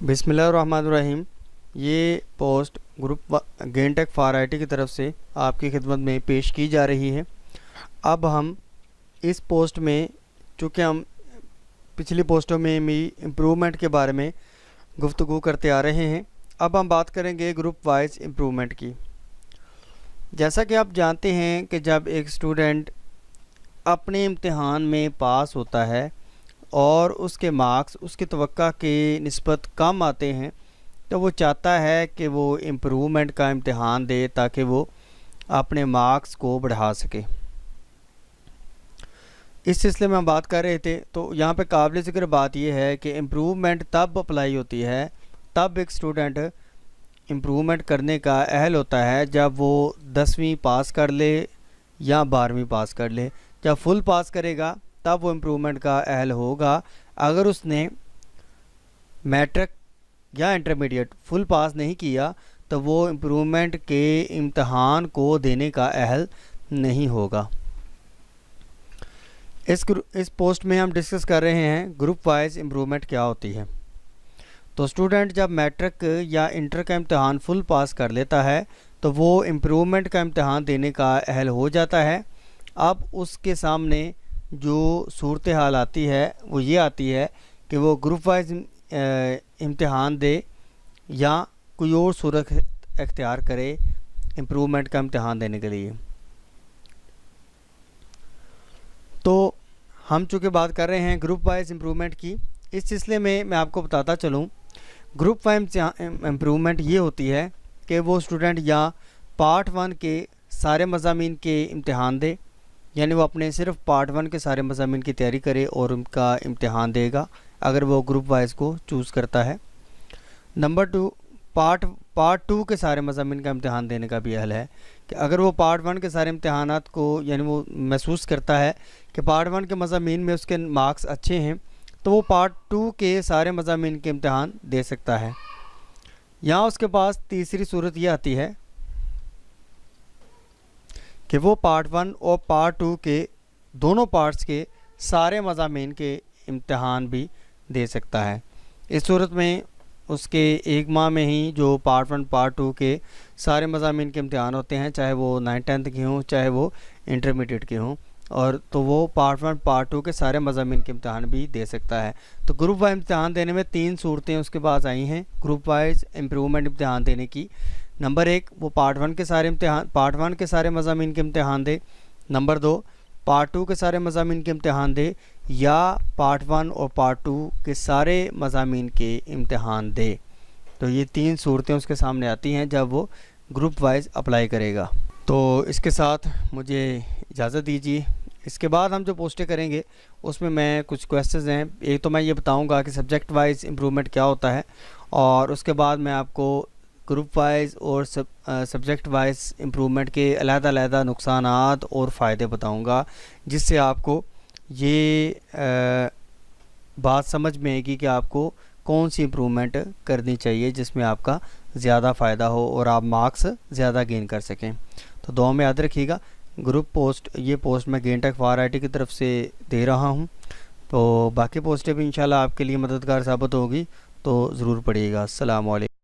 बिस्मिल्लाहिर्रहमानिर्रहीम। ये post group gain take for IT की तरफ से आपकी खिदमत में पेश की जा रही है। अब हम इस पोस्ट में, चूँकि हम पिछली पोस्टों में भी इम्प्रूवमेंट के बारे में गुफ्तगू करते आ रहे हैं, अब हम बात करेंगे ग्रुप वाइज इम्प्रूवमेंट की। जैसा कि आप जानते हैं कि जब एक स्टूडेंट अपने इम्तिहान में पास होता है और उसके मार्क्स उसकी तवक्का के निस्बत कम आते हैं, तो वो चाहता है कि वो इम्प्रूवमेंट का इम्तिहान दे ताकि वो अपने मार्क्स को बढ़ा सके। इस सिलसिले में हम बात कर रहे थे, तो यहाँ पे काबिल ज़िक्र बात यह है कि इम्प्रूवमेंट तब अप्लाई होती है, तब एक स्टूडेंट इम्प्रूवमेंट करने का अहल होता है जब वो 10वीं पास कर ले या 12वीं पास कर ले। जब फुल पास करेगा तब वो इम्प्रूवमेंट का अहल होगा। अगर उसने मैट्रिक या इंटरमीडिएट फुल पास नहीं किया तो वो इम्प्रूवमेंट के इम्तहान को देने का अहल नहीं होगा। इस पोस्ट में हम डिस्कस कर रहे हैं ग्रुप वाइज इम्प्रूवमेंट क्या होती है। तो स्टूडेंट जब मैट्रिक या इंटर का इम्तहान फुल पास कर लेता है तो वो इम्प्रूवमेंट का इम्तहान देने का अहल हो जाता है। अब उसके सामने जो सूरत हाल आती है वो ये आती है कि वो ग्रुप वाइज इम्तिहान दे या कोई और सूरत इख्तियार करे इम्प्रूवमेंट का इम्तिहान देने के लिए। तो हम चूँकि बात कर रहे हैं ग्रुप वाइज इम्प्रूवमेंट की, इस सिलसिले में मैं आपको बताता चलूँ ग्रुप वाइज इम्प्रूवमेंट ये होती है कि वो स्टूडेंट या पार्ट 1 के सारे मज़ामीन के इम्तिहान दे, यानी वो अपने सिर्फ पार्ट 1 के सारे मज़ामीन की तैयारी करे और उनका इम्तिहान देगा अगर वो ग्रुप वाइज को चूज़ करता है। नंबर 2, पार्ट 2 के सारे मज़ामीन का इम्तिहान देने का भी अहल है कि अगर वो पार्ट 1 के सारे इम्तिहानात को, यानी वो महसूस करता है कि पार्ट 1 के मज़ामीन में उसके मार्क्स अच्छे हैं, तो वो पार्ट 2 के सारे मज़ामीन के इम्तिहान दे सकता है। यहाँ उसके पास तीसरी सूरत ये आती है कि वो पार्ट 1 और पार्ट 2 के दोनों पार्ट्स के सारे मज़ामीन के इम्तिहान भी दे सकता है। इस सूरत में उसके एक माह में ही जो पार्ट 1 पार्ट 2 के सारे मज़ामीन के इम्तिहान होते हैं, चाहे वो 9th-10th के हों चाहे वो इंटरमीडिएट के हों, और तो वो पार्ट 1 पार्ट 2 के सारे मज़ामीन के इम्तिहान भी दे सकता है। तो ग्रुप वाइज इम्तिहान देने में 3 सूरतें उसके पास आई हैं ग्रुप वाइज इम्प्रूवमेंट इम्तिहान देने की। नंबर 1, वो पार्ट 1 के सारे मज़ामीन के इम्तिहान दे। नंबर 2, पार्ट 2 के सारे मज़ामीन के इम्तिहान दे, या पार्ट 1 और पार्ट 2 के सारे मज़ामीन के इम्तिहान दे। तो ये 3 सूरतें उसके सामने आती हैं जब वो ग्रुप वाइज अप्लाई करेगा। तो इसके साथ मुझे इजाज़त दीजिए। इसके बाद हम जो पोस्टें करेंगे उसमें मैं कुछ क्वेश्चंस हैं। एक तो मैं ये बताऊंगा कि सब्जेक्ट वाइज इम्प्रूवमेंट क्या होता है, और उसके बाद मैं आपको ग्रुप वाइज और सब्जेक्ट वाइज इम्प्रूवमेंट के अलग-अलग नुकसानात और फ़ायदे बताऊंगा, जिससे आपको ये बात समझ में आएगी कि आपको कौन सी इम्प्रूवमेंट करनी चाहिए जिसमें आपका ज़्यादा फ़ायदा हो और आप मार्क्स ज़्यादा गेन कर सकें। तो दुआ में याद रखिएगा। ये पोस्ट मैं गेन टेक फॉर IT की तरफ से दे रहा हूँ, तो बाकी पोस्टें भी इंशाल्लाह आपके लिए मददगार साबित होगी, तो ज़रूर पढ़िएगा। अस्सलाम वालेकुम।